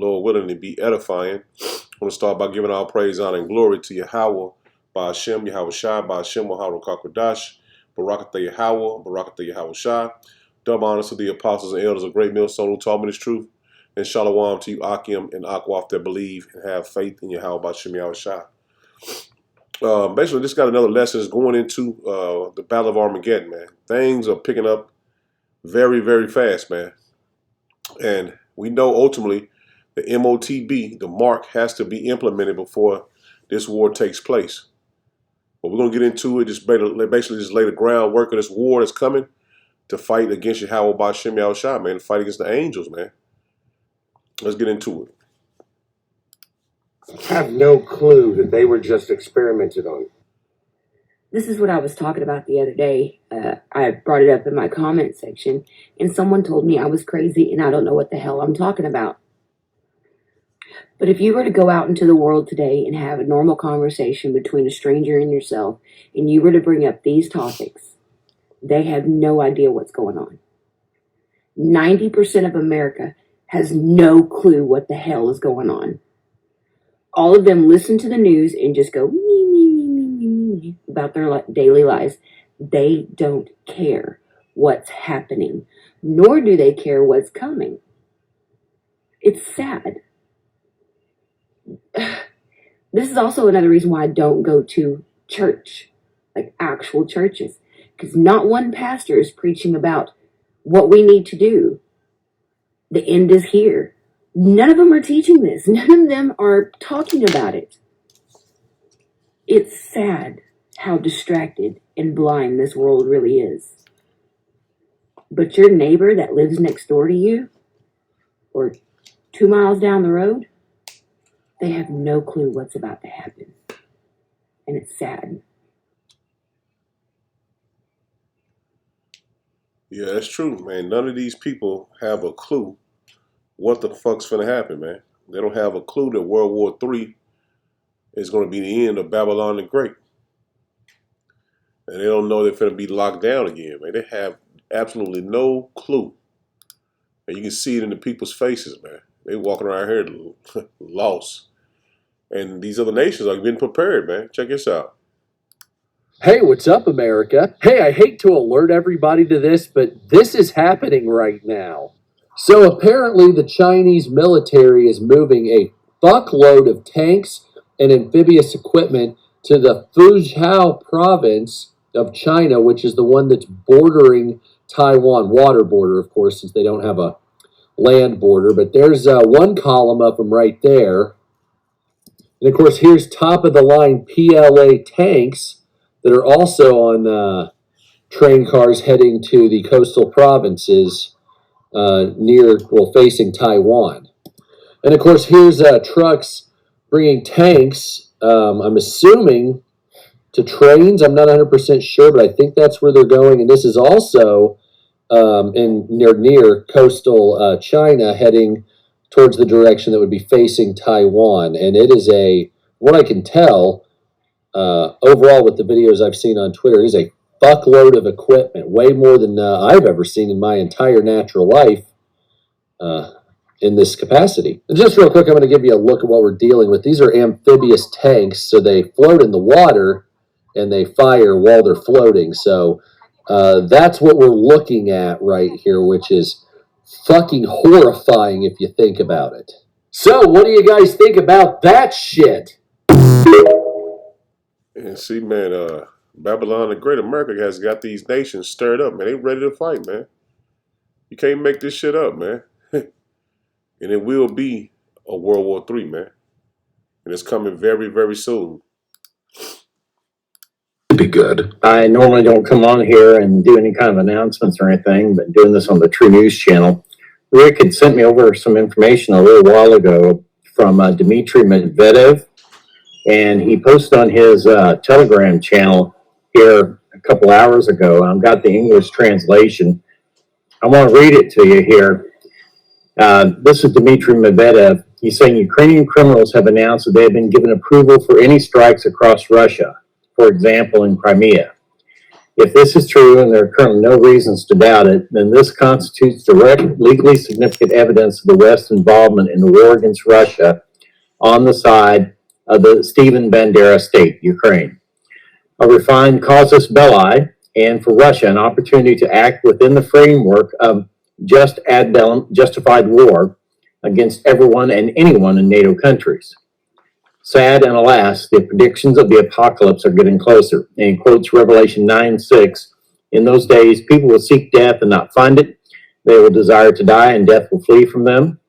Lord willing, to be edifying. I want to start by giving all praise, honor, and glory to Yahweh, by Hashem, Yahweh Shai, by Hashem, Wahara Kakwadash, Barakatah Yahweh, Barakatah Yahweh Shai. Double honors to the apostles and elders of Great Millstone who taught me this truth. And shalom to you, Akim and Akwaf, that believe and have faith in Yahweh, by Hashem, Yahweh Shai. Basically, this got another lesson is going into the Battle of Armageddon, man. Things are picking up very, very fast, man. And we know ultimately the MOTB, the mark, has to be implemented before this war takes place. But we're going to get into it, just basically just lay the groundwork of this war that's coming to fight against Yahweh by Hashem Yahweh Shai, man, to fight against the angels, man. Let's get into it. I have no clue that they were just experimented on. This is what I was talking about the other day. I brought it up in my comment section, and someone told me I was crazy and I don't know what the hell I'm talking about. But if you were to go out into the world today and have a normal conversation between a stranger and yourself, and you were to bring up these topics, they have no idea what's going on. 90% of America has no clue what the hell is going on. All of them listen to the news and just go about their daily lives. They don't care what's happening, nor do they care what's coming. It's sad. This is also another reason why I don't go to church, like actual churches, because not one pastor is preaching about what we need to do. The end is here. None of them are teaching this. None of them are talking about it. It's sad how distracted and blind this world really is. But your neighbor that lives next door to you, or 2 miles down the road, they have no clue what's about to happen. And it's sad. Yeah, that's true, man. None of these people have a clue what the fuck's finna happen, man. They don't have a clue that World War III is going to be the end of Babylon the Great. And they don't know they're finna be locked down again, man. They have absolutely no clue. And you can see it in the people's faces, man. They walking around here lost. And these other nations are getting prepared, man. Check this out. Hey, what's up, America? Hey, I hate to alert everybody to this, but this is happening right now. So apparently the Chinese military is moving a fuckload of tanks and amphibious equipment to the Fuzhou province of China, which is the one that's bordering Taiwan, water border, of course, since they don't have a land border. But there's one column of them right there. And of course, here's top-of-the-line PLA tanks that are also on train cars heading to the coastal provinces facing Taiwan. And of course, here's trucks bringing tanks, I'm assuming, to trains. I'm not 100% sure, but I think that's where they're going. And this is also near coastal China, heading towards the direction that would be facing Taiwan. And it is what I can tell, overall with the videos I've seen on Twitter, it is a fuckload of equipment, way more than I've ever seen in my entire natural life in this capacity. And just real quick, I'm going to give you a look at what we're dealing with. These are amphibious tanks, so they float in the water and they fire while they're floating. So that's what we're looking at right here, which is fucking horrifying if you think about it. So what do you guys think about that shit? And see, man, Babylon the Great, America has got these nations stirred up, man. They ready to fight, man. You can't make this shit up, man. And it will be a World War III, man. And it's coming very, very soon. Be good. I normally don't come on here and do any kind of announcements or anything, but doing this on the True News channel. Rick had sent me over some information a little while ago from Dmitry Medvedev, and he posted on his Telegram channel here a couple hours ago. I've got the English translation. I want to read it to you here. This is Dmitry Medvedev. He's saying Ukrainian criminals have announced that they have been given approval for any strikes across Russia, for example, in Crimea. If this is true, and there are currently no reasons to doubt it, then this constitutes direct, legally significant evidence of the West's involvement in the war against Russia on the side of the Stephen Bandera state, Ukraine. A refined casus belli, and for Russia, an opportunity to act within the framework of just ad bellum, justified war against everyone and anyone in NATO countries. Sad and alas, the predictions of the apocalypse are getting closer. And he quotes Revelation 9:6. In those days, people will seek death and not find it. They will desire to die, and death will flee from them.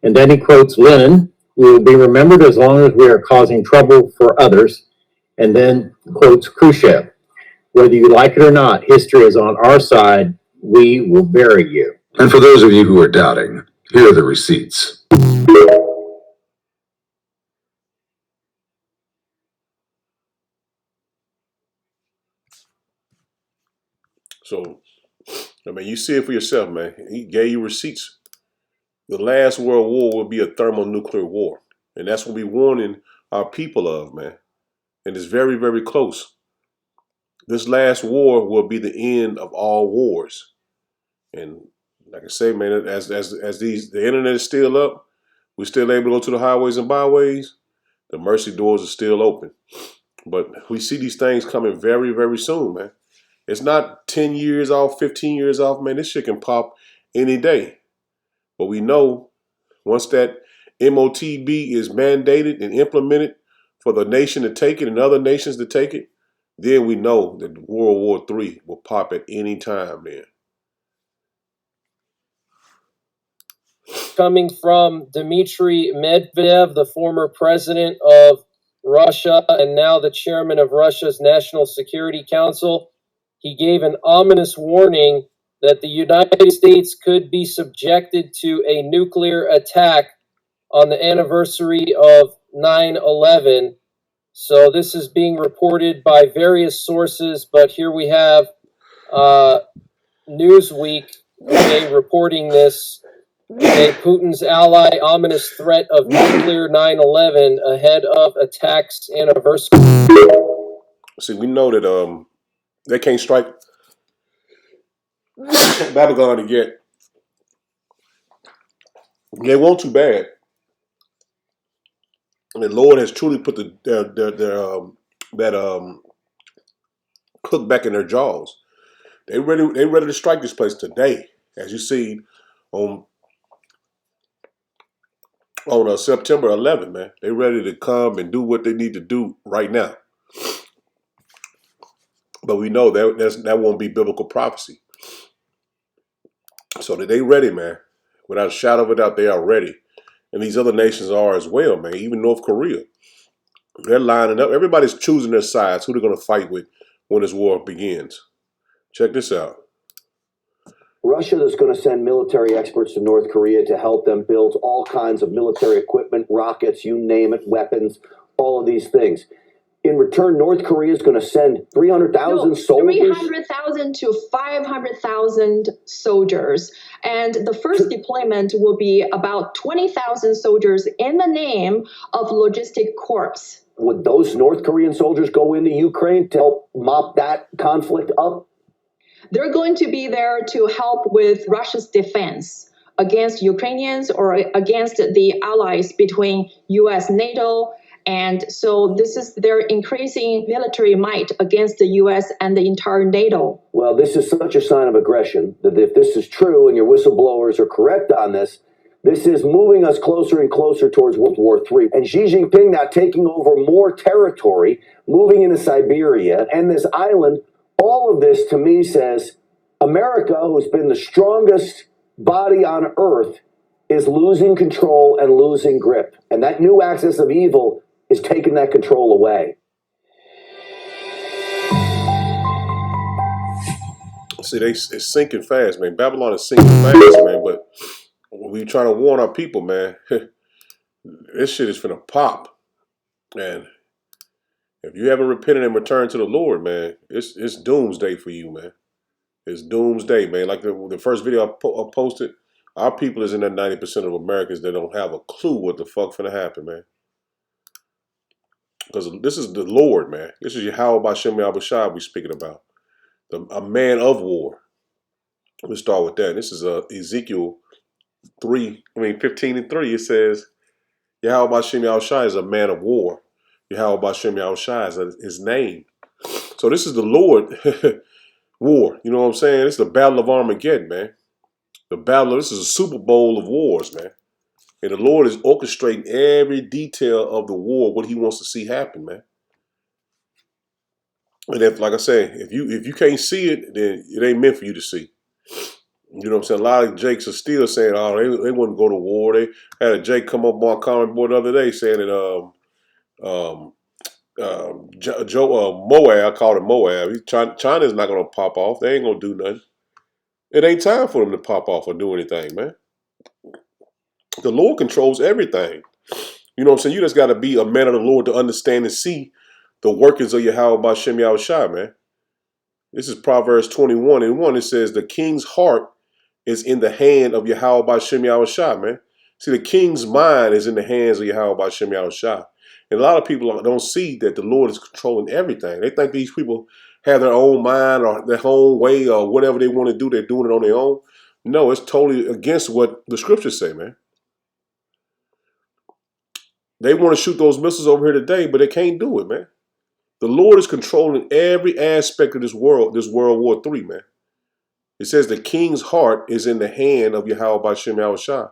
And then he quotes Lenin, we will be remembered as long as we are causing trouble for others. And then quotes Khrushchev, whether you like it or not, history is on our side. We will bury you. And for those of you who are doubting, here are the receipts. So, I mean, you see it for yourself, man. He gave you receipts. The last world war will be a thermonuclear war. And that's what we're warning our people of, man. And it's very, very close. This last war will be the end of all wars. And like I say, man, as the internet is still up, we're still able to go to the highways and byways, the mercy doors are still open. But we see these things coming very, very soon, man. It's not 10 years off, 15 years off, man. This shit can pop any day. But we know once that MOTB is mandated and implemented for the nation to take it and other nations to take it, then we know that World War III will pop at any time, man. Coming from Dmitry Medvedev, the former president of Russia and now the chairman of Russia's National Security Council. He gave an ominous warning that the United States could be subjected to a nuclear attack on the anniversary of 9/11. So this is being reported by various sources, but here we have Newsweek today reporting this. Putin's ally, ominous threat of nuclear 9/11 ahead of attacks anniversary. See, we know that they can't strike Babylon again. They won't too bad. And the Lord has truly put that hook back in their jaws. They ready to strike this place today, as you see on September 11th, man. They ready to come and do what they need to do right now. But we know that won't be biblical prophecy. So that they ready, man. Without a shadow of a doubt, they are ready. And these other nations are as well, man. Even North Korea. They're lining up. Everybody's choosing their sides, who they're going to fight with when this war begins. Check this out. Russia is going to send military experts to North Korea to help them build all kinds of military equipment, rockets, you name it, weapons, all of these things. In return, North Korea is going to send 300,000 soldiers? 300,000 to 500,000 soldiers. And the first deployment will be about 20,000 soldiers in the name of Logistic Corps. Would those North Korean soldiers go into Ukraine to help mop that conflict up? They're going to be there to help with Russia's defense against Ukrainians or against the allies between U.S., NATO. And so this is their increasing military might against the U.S. and the entire NATO. Well, this is such a sign of aggression that if this is true and your whistleblowers are correct on this, this is moving us closer and closer towards World War III. And Xi Jinping now taking over more territory, moving into Siberia and this island. All of this, to me, says America, who's been the strongest body on earth, is losing control and losing grip. And that new axis of evil is taking that control away. See, it's sinking fast, man. Babylon is sinking fast, man. But we trying to warn our people, man. This shit is finna pop. And if you haven't repented and returned to the Lord, man, it's doomsday for you, man. It's doomsday, man. Like the first video I posted, our people is in that 90% of Americans that don't have a clue what the fuck finna happen, man. Because this is the Lord, man. This is Yahweh Bashem Yahushua we speaking about. a man of war. Let's start with that. This is Ezekiel 15:3. It says, Yahweh Bashem Yahushai is a man of war. Yahweh Bashem Yahushai is his name. So this is the Lord war. You know what I'm saying? It's the Battle of Armageddon, man. This is a Super Bowl of wars, man. And the Lord is orchestrating every detail of the war, what he wants to see happen, man. And if, like I say, if you can't see it, then it ain't meant for you to see. You know what I'm saying? A lot of Jakes are still saying, oh, they wouldn't go to war. They had a Jake come up on comment board the other day saying that Moab, I called it Moab. China's not going to pop off. They ain't going to do nothing. It ain't time for them to pop off or do anything, man. The Lord controls everything. You know what I'm saying? You just got to be a man of the Lord to understand and see the workings of Yahweh Bashem Yahushai, man. This is Proverbs 21:1. It says, the king's heart is in the hand of Yahweh Bashem Yahushai, man. See, the king's mind is in the hands of Yahweh Bashem Yahushai. And a lot of people don't see that the Lord is controlling everything. They think these people have their own mind or their own way or whatever they want to do. They're doing it on their own. No, it's totally against what the scriptures say, man. They want to shoot those missiles over here today, but they can't do it, man. The Lord is controlling every aspect of this World War III, man. It says the king's heart is in the hand of Yahweh Bashem Yahushai.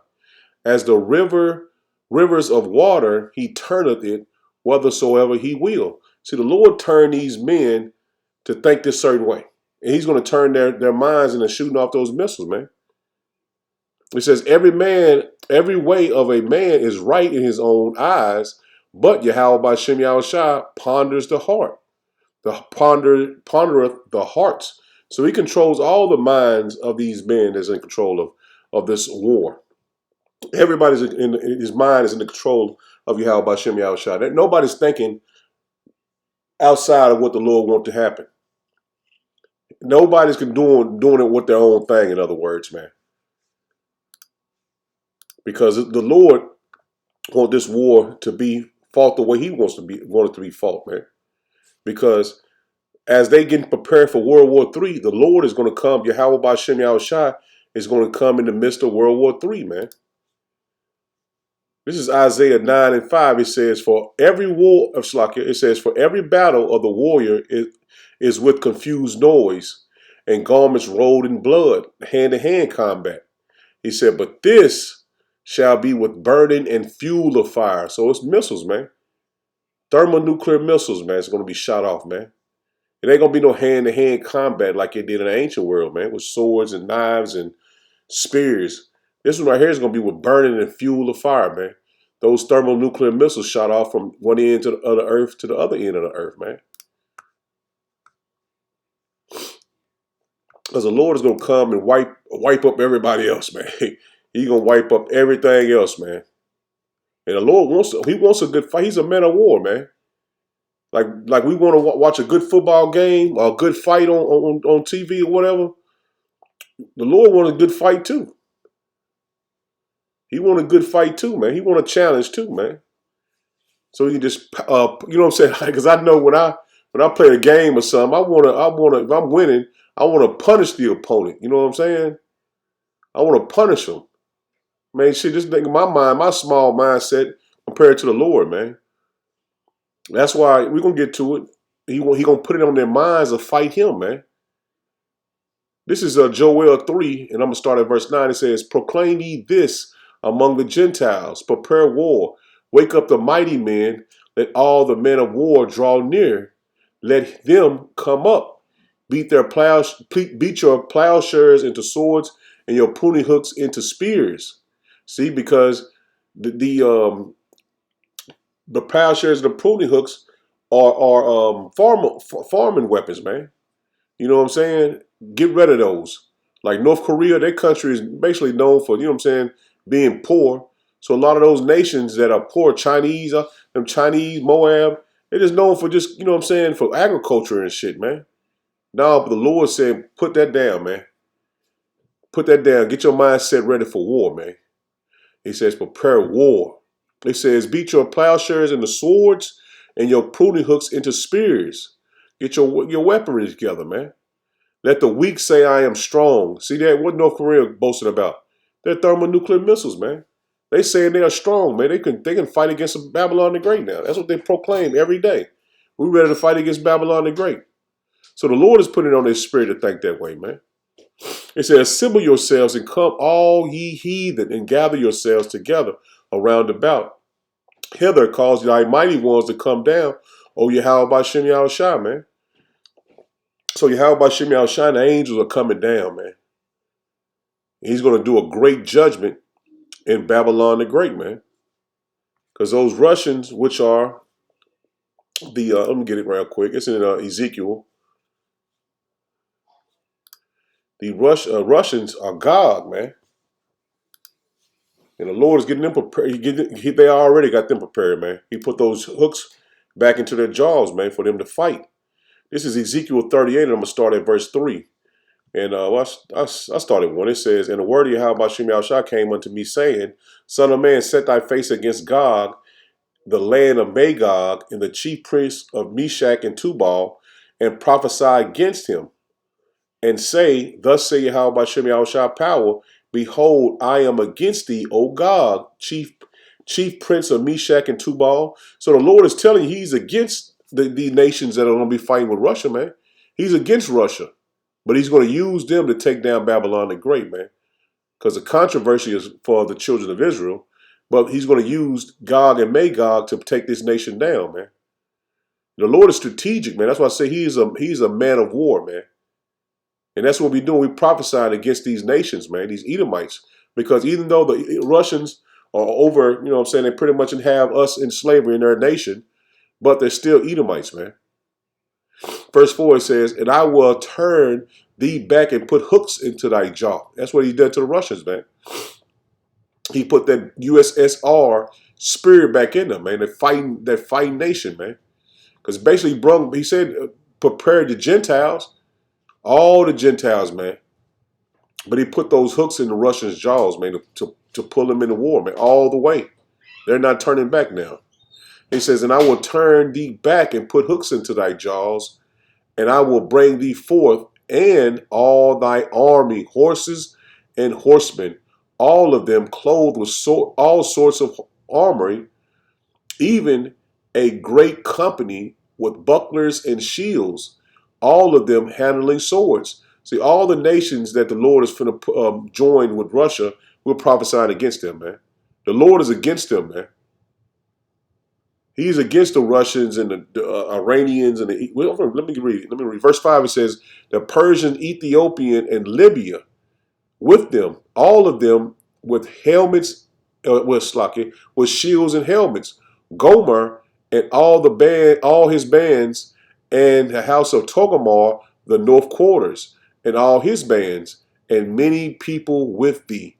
As the rivers of water, he turneth it whithersoever he will. See, the Lord turned these men to think this certain way. And he's going to turn their minds into shooting off those missiles, man. It says every way of a man is right in his own eyes, but Yahweh Bashem Yahushai ponders the heart. Pondereth the hearts. So he controls all the minds of these men that's in control of this war. Everybody's his mind is in the control of Yahweh Bashem Yahushai. Nobody's thinking outside of what the Lord wants to happen. Nobody's doing it with their own thing, in other words, man. Because the Lord wants this war to be fought the way he want it to be fought, man. Because as they get prepared for World War III, the Lord is going to come. Yahweh Bashem Yahushai is going to come in the midst of World War III, man. This is Isaiah 9:5. It says, for every war of Slakia, it says, for every battle of the warrior is with confused noise and garments rolled in blood, hand-to-hand combat. He said, but this shall be with burning and fuel of fire. So it's missiles, man. Thermonuclear missiles, man. It's going to be shot off, man. It ain't going to be no hand-to-hand combat like it did in the ancient world, man, with swords and knives and spears. This one right here is going to be with burning and fuel of fire, man. Those thermonuclear missiles shot off from one end of the earth to the other end of the earth, man. Because the Lord is going to come and wipe up everybody else, man. He's going to wipe up everything else, man. And the Lord wants a good fight. He's a man of war, man. Like we want to watch a good football game or a good fight on TV or whatever. The Lord wants a good fight too. He want a good fight too, man. He want a challenge too, man. So he just, you know what I'm saying? Because I know when I play a game or something, I want to. If I'm winning, I want to punish the opponent. You know what I'm saying? I want to punish them. Man, shit, just think of my small mindset compared to the Lord, man. That's why we're gonna get to it. He gonna put it on their minds to fight him, man. This is Joel 3, and I'm gonna start at verse 9. It says, proclaim ye this among the Gentiles, prepare war, wake up the mighty men, let all the men of war draw near, let them come up, beat your plowshares into swords and your pruning hooks into spears. See, because the plowshares and the pruning hooks are farming weapons, man. You know what I'm saying? Get rid of those. Like North Korea, their country is basically known for, you know what I'm saying, being poor. So a lot of those nations that are poor, Chinese, them Chinese, Moab, they're just known for just, you know what I'm saying, for agriculture and shit, man. No, but the Lord said, put that down, man. Put that down. Get your mindset ready for war, man. He says, prepare war. He says, beat your plowshares into swords and your pruning hooks into spears. Get your weaponry together, man. Let the weak say I am strong. See that? What North Korea boasting about? They're thermonuclear missiles, man. They saying they are strong, man. They can fight against Babylon the Great now. That's what they proclaim every day. We're ready to fight against Babylon the Great. So the Lord is putting it on their spirit to think that way, man. It says, assemble yourselves and come all ye heathen and gather yourselves together around about. Hither cause thy mighty ones to come down, O Yahweh Bashem Yahushua, man. So Yahweh Bashem Yahushua, the angels are coming down, man. He's going to do a great judgment in Babylon the Great, man. Because those Russians, which are the, let me get it real quick. It's in Ezekiel. The Russians are God, man. And the Lord is getting them prepared. They already got them prepared, man. He put those hooks back into their jaws, man, for them to fight. This is Ezekiel 38, and I'm going to start at verse 3. And I started one. It says, and the word of Yahweh Bashem Yahushua came unto me, saying, Son of man, set thy face against Gog, the land of Magog, and the chief prince of Meshach and Tubal, and prophesy against him, and say, Thus say Yahweh Bashem Yahushua power, behold, I am against thee, O Gog, chief prince of Meshach and Tubal. So the Lord is telling you he's against the nations that are going to be fighting with Russia, man. He's against Russia. But he's going to use them to take down Babylon the Great, man. Because the controversy is for the children of Israel. But he's going to use Gog and Magog to take this nation down, man. The Lord is strategic, man. That's why I say he's a man of war, man. And that's what we're doing. We're prophesying against these nations, man, these Edomites. Because even though the Russians are over, you know what I'm saying, they pretty much have us in slavery in their nation, but they're still Edomites, man. Verse 4, it says, and I will turn thee back and put hooks into thy jaw. That's what he did to the Russians, man. He put that USSR spirit back in them, man. That fighting nation, man. Because basically, he said, prepare the Gentiles, all the Gentiles, man. But he put those hooks in the Russians' jaws, man, to pull them into war, man, all the way. They're not turning back now. He says, and I will turn thee back and put hooks into thy jaws, and I will bring thee forth and all thy army, horses and horsemen, all of them clothed with all sorts of armory, even a great company with bucklers and shields, all of them handling swords. See, all the nations that the Lord is going to join with Russia, we're prophesying against them, man. The Lord is against them, man. He's against the Russians and the Iranians and let me read. Verse 5, it says, the Persian, Ethiopian, and Libya with them, all of them with helmets, with shields and helmets. Gomer and all his bands, and the house of Togarmah, the north quarters, and all his bands, and many people with thee.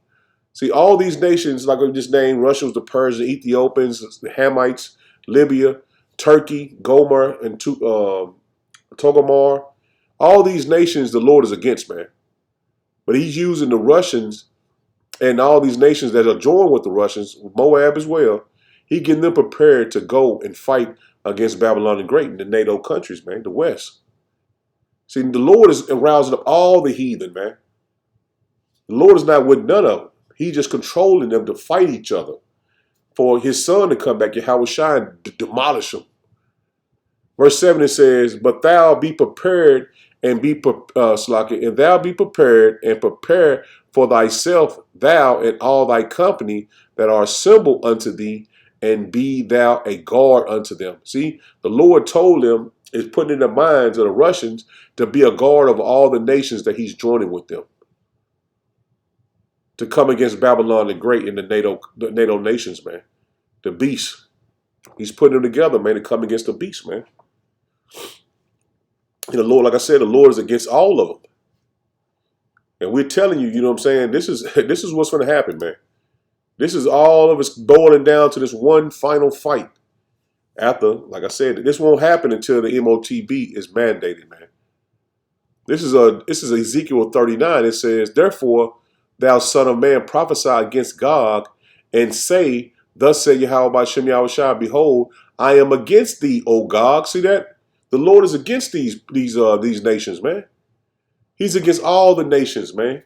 See, all these nations, like I just named, Russia was the Persian, Ethiopians, the Hamites, Libya, Turkey, Gomer, and Togarmah. All these nations the Lord is against, man. But he's using the Russians and all these nations that are joined with the Russians, Moab as well. He's getting them prepared to go and fight against Babylon the Great and the NATO countries, man, the West. See, the Lord is arousing up all the heathen, man. The Lord is not with none of them. He's just controlling them to fight each other. For his son to come back, Yahweh shine, to demolish them. Verse 7, it says, but thou be prepared and thou be prepared and prepare for thyself, thou and all thy company that are assembled unto thee, and be thou a guard unto them. See, the Lord told them, is putting in the minds of the Russians to be a guard of all the nations that he's joining with them, to come against Babylon the Great and the NATO nations, man. The beast. He's putting them together, man, to come against the beast, man. And the Lord, like I said, the Lord is against all of them. And we're telling you, you know what I'm saying? This is what's going to happen, man. This is all of us boiling down to this one final fight. After, like I said, this won't happen until the MOTB is mandated, man. This is Ezekiel 39. It says, therefore, thou son of man, prophesy against Gog, and say, thus say Yahweh Bashem Yahushua, behold, I am against thee, O Gog. See that? The Lord is against these nations, man. He's against all the nations, man.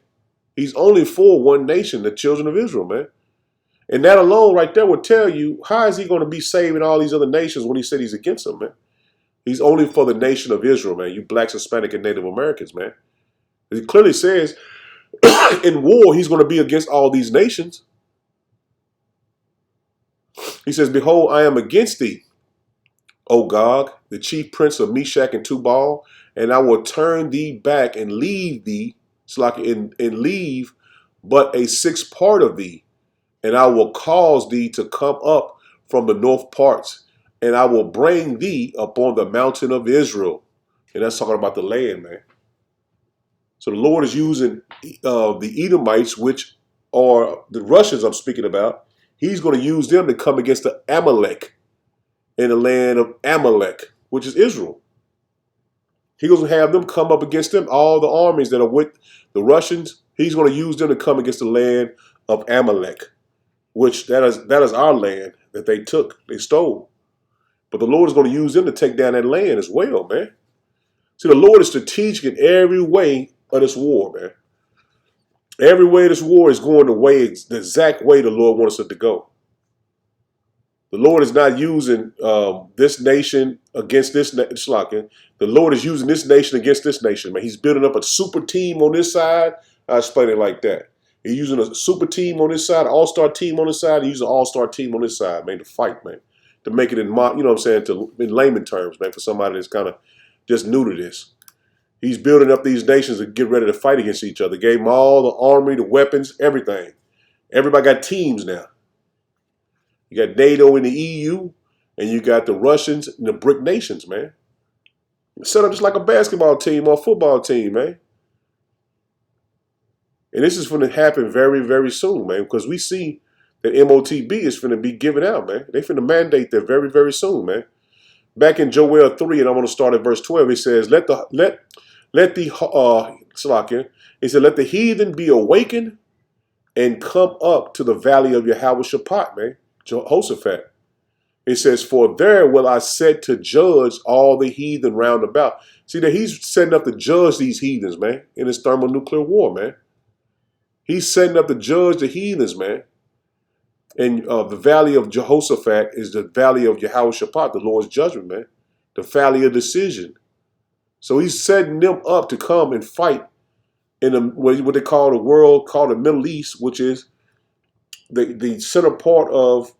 He's only for one nation, the children of Israel, man. And that alone right there would tell you, how is he going to be saving all these other nations when he said he's against them, man? He's only for the nation of Israel, man. You blacks, Hispanic, and Native Americans, man. It clearly says in war, he's going to be against all these nations. He says, behold, I am against thee, O Gog, the chief prince of Meshach and Tubal, and I will turn thee back and leave thee, and leave but a sixth part of thee, and I will cause thee to come up from the north parts, and I will bring thee upon the mountain of Israel. And that's talking about the land, man. So the Lord is using the Edomites, which are the Russians I'm speaking about. He's going to use them to come against the Amalek in the land of Amalek, which is Israel. He's going to have them come up against them, all the armies that are with the Russians. He's going to use them to come against the land of Amalek, which that is our land that they took, they stole. But the Lord is going to use them to take down that land as well, man. See, the Lord is strategic in every way of this war, man. Every way this war is going the exact way the Lord wants it to go. The Lord is not using this nation against this nation. The Lord is using this nation against this nation, man. He's building up a super team on this side. I explain it like that. He's using a super team on this side, an all-star team on this side. He's using an all-star team on this side, man, to fight, man. To make it in, you know what I'm saying, in layman terms, man, for somebody that's kind of just new to this. He's building up these nations to get ready to fight against each other. Gave them all the armory, the weapons, everything. Everybody got teams now. You got NATO in the EU, and you got the Russians and the BRIC nations, man. Set up just like a basketball team or a football team, man. And this is going to happen very, very soon, man, because we see that MOTB is going to be given out, man. They're going to mandate that very, very soon, man. Back in Joel 3, and I'm going to start at verse 12, it says, let the heathen be awakened and come up to the valley of Jehoshaphat, man, Jehoshaphat. It says, for there will I set to judge all the heathen round about. See that he's setting up to judge these heathens, man, in this thermonuclear war, man. He's setting up to judge the heathens, man. And the valley of Jehoshaphat is the valley of Jehoshaphat, the Lord's judgment, man. The valley of decision. So he's setting them up to come and fight in what they call the world, called the Middle East, which is the center part of,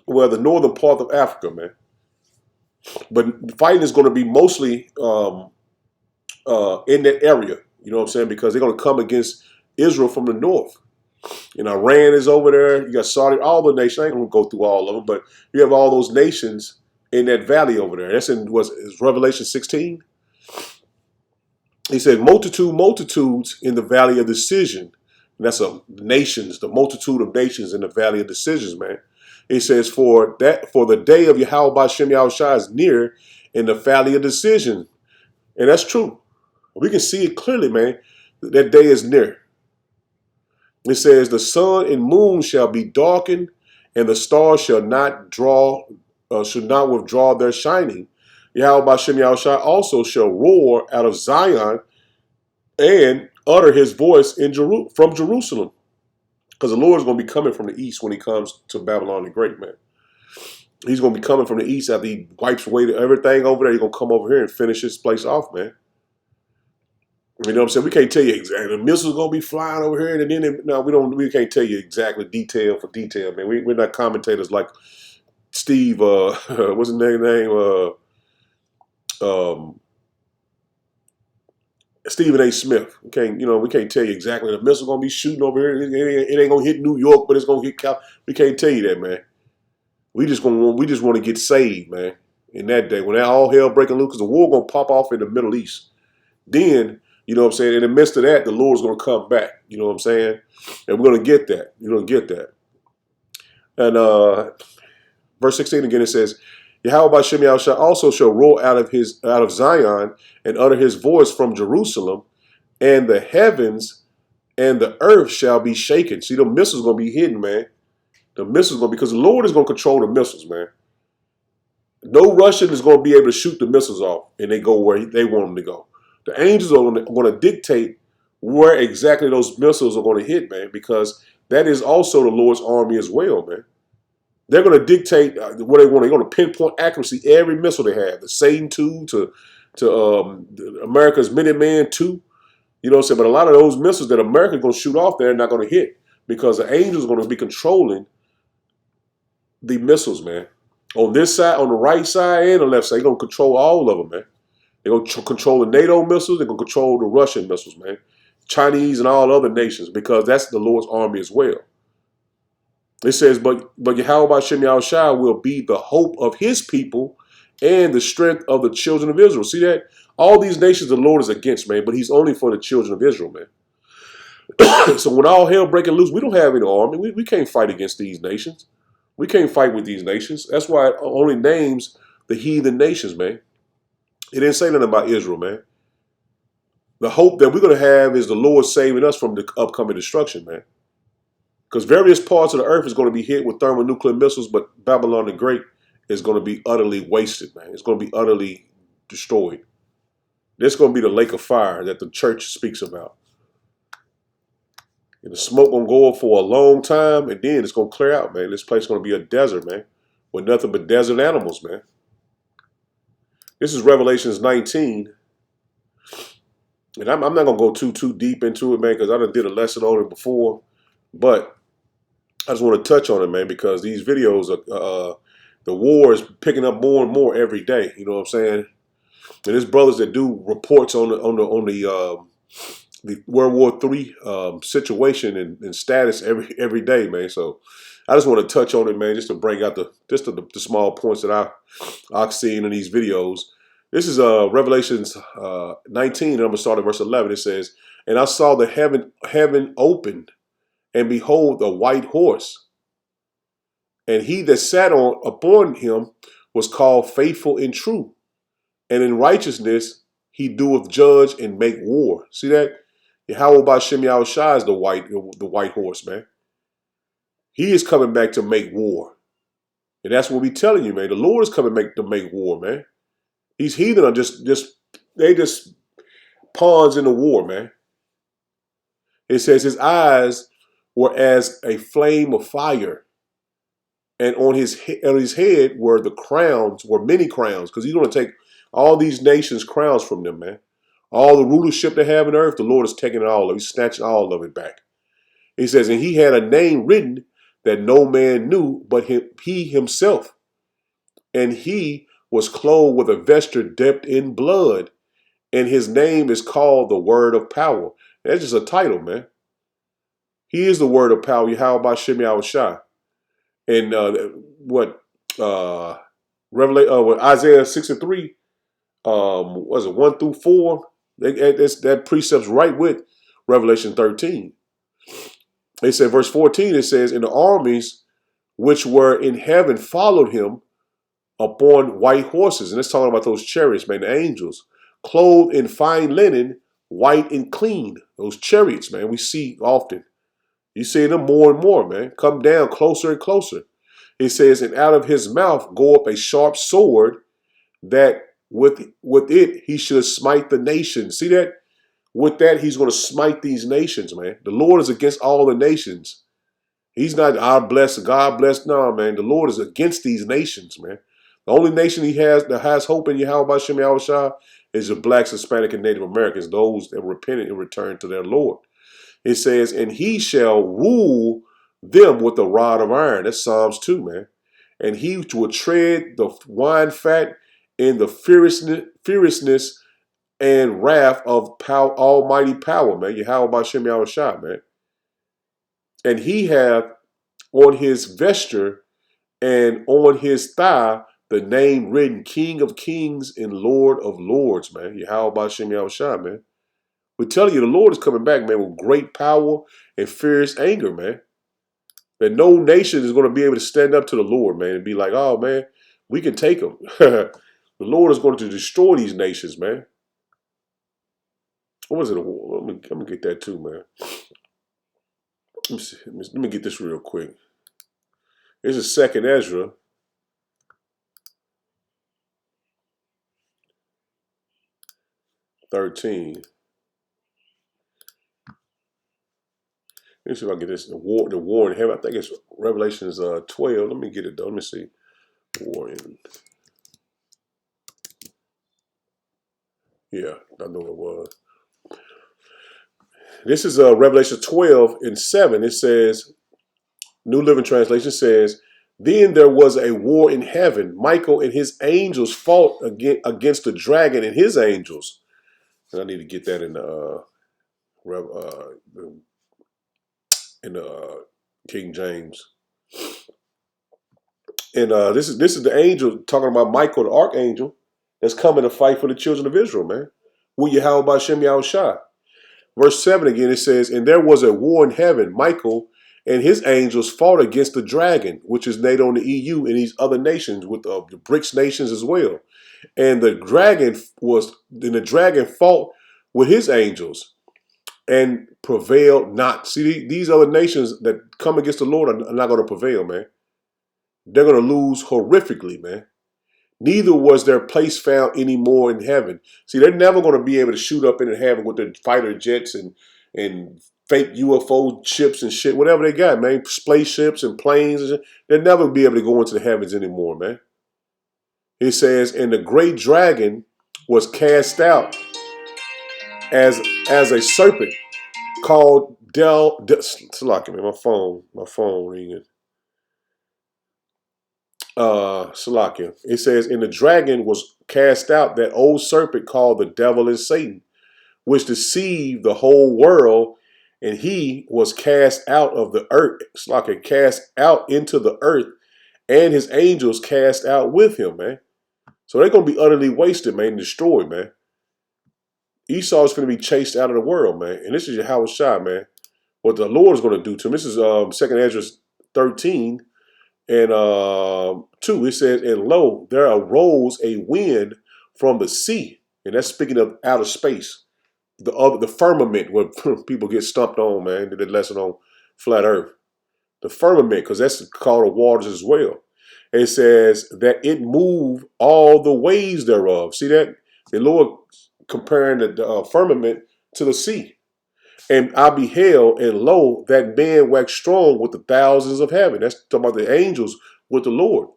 well, the northern part of Africa, man. But fighting is going to be mostly in that area, you know what I'm saying? Because they're going to come against Israel from the north. And Iran is over there. You got Saudi, all the nations. I ain't going to go through all of them, but you have all those nations in that valley over there. That's in Revelation 16. He said, multitudes in the valley of decision. And that's nations, the multitude of nations in the valley of decisions, man. It says, for the day of Yahweh B'Shem Yahushua is near in the valley of decision. And that's true. We can see it clearly, man. That day is near. It says, the sun and moon shall be darkened, and the stars shall not withdraw their shining. Yahweh B'Shem Yahushua also shall roar out of Zion and utter his voice from Jerusalem. Because the Lord is going to be coming from the east when he comes to Babylon the Great, man. He's going to be coming from the east after he wipes away everything over there. He's going to come over here and finish this place off, man. You know what I'm saying? We can't tell you exactly. The missiles going to be flying over here, and then we can't tell you exactly detail for detail, man. We're not commentators like Steve. What's his name? Stephen A. Smith. We can't tell you exactly. The missile going to be shooting over here. It ain't going to hit New York, but it's going to hit Cal. We can't tell you that, man. We just want to get saved, man. In that day, when that all hell breaking loose, because the war going to pop off in the Middle East. Then, you know what I'm saying, in the midst of that, the Lord's going to come back. You know what I'm saying? And we're going to get that. You're going to get that. And verse 16 again, it says, Yahweh B'Shem Yahushua also shall roar out of Zion and utter his voice from Jerusalem, and the heavens and the earth shall be shaken. See, the missiles going to be hidden, man. The missiles going to be, because the Lord is going to control the missiles, man. No Russian is going to be able to shoot the missiles off and they go where they want them to go. The angels are going to dictate where exactly those missiles are going to hit, man, because that is also the Lord's army as well, man. They're going to dictate what they want. They're going to pinpoint accuracy every missile they have. The Satan 2 to America's Minuteman 2. You know what I'm saying? But a lot of those missiles that America's going to shoot off there are not going to hit because the angels are going to be controlling the missiles, man. On this side, on the right side and the left side, they're going to control all of them, man. They're going to control the NATO missiles. They're going to control the Russian missiles, man. Chinese and all other nations, because that's the Lord's army as well. It says, but Yahweh Shem Shai will be the hope of his people and the strength of the children of Israel. See that? All these nations the Lord is against, man, but he's only for the children of Israel, man. So when all hell breaking loose, we don't have any army. We can't fight against these nations. We can't fight with these nations. That's why it only names the heathen nations, man. It didn't say nothing about Israel, man. The hope that we're going to have is the Lord saving us from the upcoming destruction, man. Because various parts of the earth is going to be hit with thermonuclear missiles, but Babylon the Great is going to be utterly wasted, man. It's going to be utterly destroyed. This is going to be the lake of fire that the church speaks about. And the smoke going to go up for a long time, and then it's going to clear out, man. This place is going to be a desert, man, with nothing but desert animals, man. This is Revelations 19. And I'm not going to go too deep into it, man, because I done did a lesson on it before. But I just want to touch on it, man, because these videos, the war is picking up more and more every day. You know what I'm saying? And there's brothers that do reports on the World War III situation and status every day, man. So I just want to touch on it, man, just to bring out the small points that I've seen in these videos. This is Revelations 19, and I'm going to start at verse 11. It says, "And I saw the heaven opened, and behold, a white horse. And he that sat upon him was called Faithful and True. And in righteousness he doeth judge and make war." See that? Yahweh B'Shem Yahushua is the white horse, man. He is coming back to make war. And that's what we telling you, man. The Lord is coming to make war, man. These heathen are just pawns in the war, man. It says his eyes were as a flame of fire, and on his head were many crowns, because he's going to take all these nations' crowns from them, man. All the rulership they have in earth, the Lord is taking it all of it. He's snatching all of it back. He says, and he had a name written that no man knew but he himself. And he was clothed with a vesture dipped in blood, and his name is called the Word of Power. That's just a title, man. He is the Word of Power, Yahweh B'Shem Yahushua. And Isaiah 6:3, was it 1 through 4? That precept's right with Revelation 13. They said, verse 14, it says, "And the armies which were in heaven followed him upon white horses." And it's talking about those chariots, man, the angels, clothed in fine linen, white and clean. Those chariots, man, we see often. You see them more and more, man. Come down closer and closer. It says, "And out of his mouth go up a sharp sword, that with it he should smite the nations." See that? With that, he's going to smite these nations, man. The Lord is against all the nations. He's not God bless. No, man. The Lord is against these nations, man. The only nation that has hope in Yahweh B'Shem Yahushua is the blacks, Hispanic, and Native Americans, those that repented and returned to their Lord. It says, "And he shall rule them with a rod of iron." That's Psalms 2, man. "And he will tread the wine fat in the fierceness and wrath of almighty power," man. Yahweh B'Shem Yahushua, man. "And he hath on his vesture and on his thigh the name written, King of Kings and Lord of Lords," man. Yahweh B'Shem Yahushua, man. We're telling you, the Lord is coming back, man, with great power and fierce anger, man. That no nation is going to be able to stand up to the Lord, man, and be like, "Oh, man, we can take them." The Lord is going to destroy these nations, man. What was it? Let me get that too, man. Let me get this real quick. This is 2nd Ezra. 13. Let me see if I can get this. The war in heaven. I think it's Revelations 12. Let me get it though. Let me see. War in. Yeah, I know it was. This is Revelation 12 and 7. It says, New Living Translation says, then there was a war in heaven. Michael and his angels fought against the dragon and his angels. And I need to get that in the King James. And this is the angel talking about Michael, the archangel, that's coming to fight for the children of Israel, man. With Yahweh B'Shem Yahushua. Verse 7 again, it says, and there was a war in heaven. Michael and his angels fought against the dragon, which is NATO and the EU and these other nations, with the BRICS nations as well. And the dragon fought with his angels and prevailed not. See, these other nations that come against the Lord are not going to prevail, man. They're going to lose horrifically, man. Neither was their place found anymore in heaven. See, they're never going to be able to shoot up into heaven with their fighter jets and fake UFO ships and shit, whatever they got, man. Spaceships and planes. And shit. They'll never be able to go into the heavens anymore, man. It says, and the great dragon was cast out as a serpent called Salakia, man, my phone ringing. Salakia. It says, and the dragon was cast out, that old serpent called the devil and Satan, which deceived the whole world, and he was cast out of the earth. Salakia, cast out into the earth, and his angels cast out with him, man. So they're going to be utterly wasted, man, destroyed, man. Esau is going to be chased out of the world, man. And this is Yahweh Shai, man. What the Lord is going to do to him. This is 2 Ezra 13 and 2. It says, and lo, there arose a wind from the sea. And that's speaking of outer space. The firmament where people get stumped on, man. They did a lesson on flat earth. The firmament, because that's called the waters as well. It says that it moved all the waves thereof. See that? The Lord comparing the firmament to the sea. And I beheld, and lo, that man waxed strong with the thousands of heaven. That's talking about the angels with the Lord.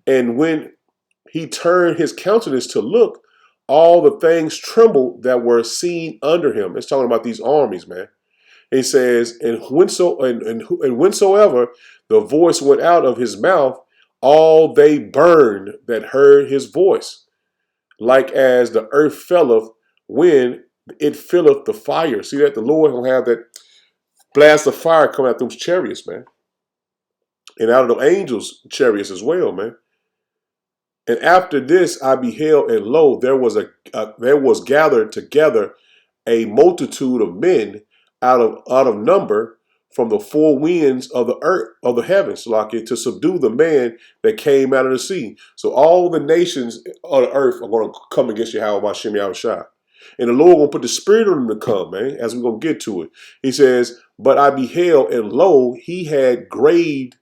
And when he turned his countenance to look, all the things trembled that were seen under him. It's talking about these armies, man. He says, and whensoever the voice went out of his mouth, all they burned that heard his voice, like as the earth filleth when it filleth the fire. See that? The Lord will have that blast of fire coming out those chariots, man. And out of the angels' chariots as well, man. And after this I beheld, and lo, there was gathered together a multitude of men out of number from the four winds of the earth, of the heavens, like it, to subdue the man that came out of the sea. So all the nations of the earth are going to come against Yahweh B'Shem Yahushua. And the Lord will put the spirit on them to come, man, as we're going to get to it. He says, but I beheld, and lo, he had graved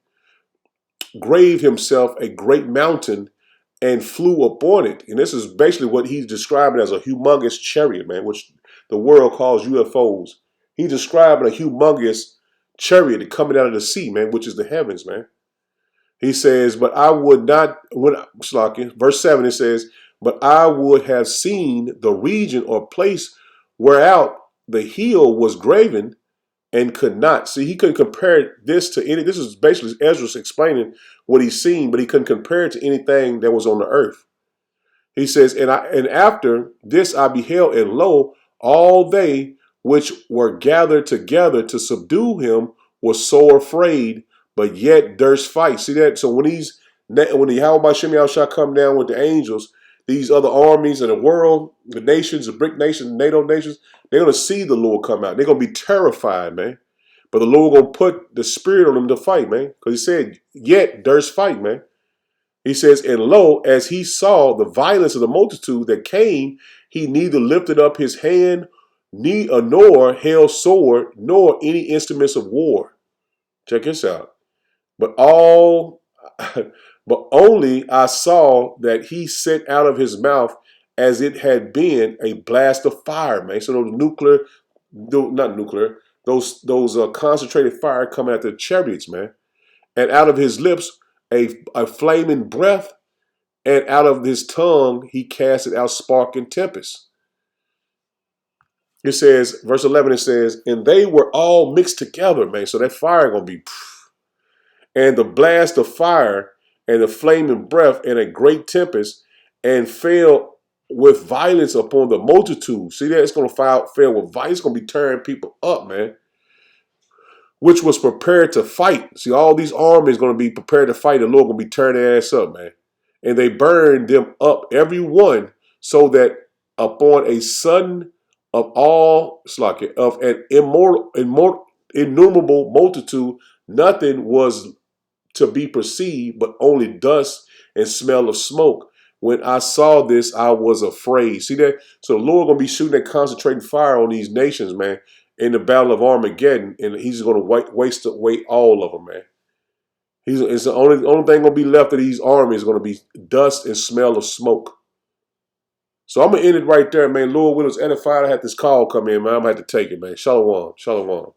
himself a great mountain and flew upon it. And this is basically what he's describing as a humongous chariot, man, which the world calls UFOs. He's describing a humongous chariot coming out of the sea, man, which is the heavens, man. He says, but I would not, verse 7, it says, but I would have seen the region or place whereout the heel was graven and could not. See, he couldn't compare this to any, this is basically Ezra's explaining what he's seen, but he couldn't compare it to anything that was on the earth. He says, and after this I beheld, and lo, all they which were gathered together to subdue him were sore afraid, but yet durst fight. See that? So when the Yahweh B'Shem Yahushua come down with the angels, these other armies of the world, the nations, the BRIC nations, NATO nations, they're going to see the Lord come out. They're going to be terrified, man. But the Lord going to put the spirit on them to fight, man. Because he said, yet durst fight, man. He says, and lo, as he saw the violence of the multitude that came, he neither lifted up his hand, nor held sword, nor any instruments of war. Check this out. But only I saw that he sent out of his mouth as it had been a blast of fire, man. So those concentrated fire coming out the chariots, man. And out of his lips a flaming breath, and out of his tongue he casted out spark and tempest. It says, verse 11, it says, and they were all mixed together, man. So that fire gonna be, and the blast of fire and the flaming breath and a great tempest, and fell with violence upon the multitude. See that? It's gonna fail with violence. It's gonna be tearing people up, man. Which was prepared to fight. See, all these armies going to be prepared to fight. The Lord going to be tearing their ass up, man. And they burned them up, every one, so that upon a sudden of all, of an innumerable multitude, nothing was to be perceived, but only dust and smell of smoke. When I saw this, I was afraid. See that? So the Lord going to be shooting that concentrating fire on these nations, man, in the battle of Armageddon, and he's going to waste away all of them, man. It's the only thing going to be left of these armies is going to be dust and smell of smoke. So I'm going to end it right there, man. Lord willing, edified. I had this call come in, man. I'm going to have to take it, man. Shalom. Shalom.